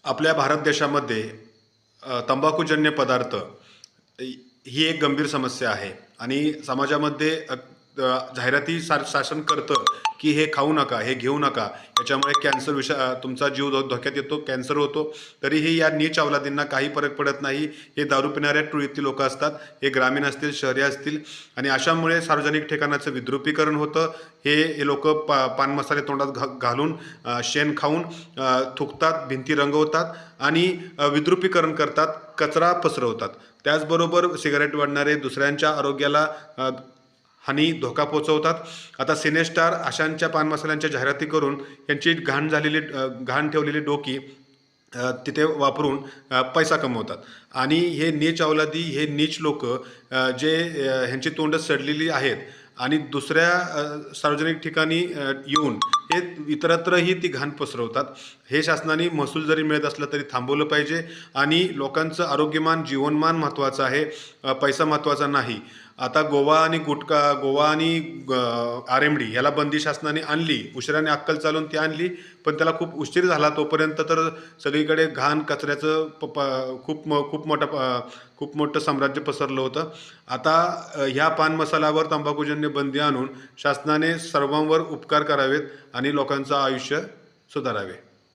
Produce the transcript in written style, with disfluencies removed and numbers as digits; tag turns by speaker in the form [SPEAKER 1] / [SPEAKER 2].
[SPEAKER 1] आपल्या भारत देशामध्ये तंबाखूजन्य पदार्थ ही एक गंभीर समस्या आहे आणि समाजामध्ये जाहिराती शासन करतं की हे खाऊ नका, हे घेऊ नका, याच्यामुळे कॅन्सर तुमचा जीव धोक्यात येतो, कॅन्सर होतो. तरीही या नीच अवलादींना काही फरक पडत नाही. हे दारू पिणाऱ्या टोळीतली लोक असतात, हे ग्रामीण असतील, शहरी असतील, आणि अशामुळे सार्वजनिक ठिकाणाचं विद्रुपीकरण होतं. हे लोक पान मसाले तोंडात घालून शेण खाऊन थुकतात, भिंती रंगवतात आणि विद्रुपीकरण करतात, कचरा पसरवतात. त्याचबरोबर सिगारेट वाढणारे दुसऱ्यांच्या आरोग्याला हानी धोका पोचवतात. आता सिनेस्टार अशांच्या पान मसाल्यांच्या जाहिराती करून यांची घाण ठेवलेली डोकी तिथे वापरून पैसा कमवतात. आणि हे नीच अवलादी, हे नीच लोक जे ह्यांची तोंड सडलेली आहेत आणि दुसऱ्या सार्वजनिक ठिकाणी येऊन हे इतरत्रही ती घाण पसरवतात. हे शासनाने महसूल जरी मिळत असलं तरी थांबवलं पाहिजे. आणि लोकांचं आरोग्यमान, जीवनमान महत्त्वाचं आहे, पैसा महत्त्वाचा नाही. आता गोवा आणि आरेमडी याला बंदी शासनाने आणली, उशिराने अक्कल चालून ती आणली, पण त्याला खूप उशीर झाला. तोपर्यंत तर सगळीकडे घाण कचऱ्याचं खूप मोठं साम्राज्य पसरलं होतं. आता ह्या पान मसाल्यावर तंबाखूजन्य बंदी आणून शासनाने सर्वांवर उपकार करावेत आणि लोकांचं आयुष्य सुधारावे.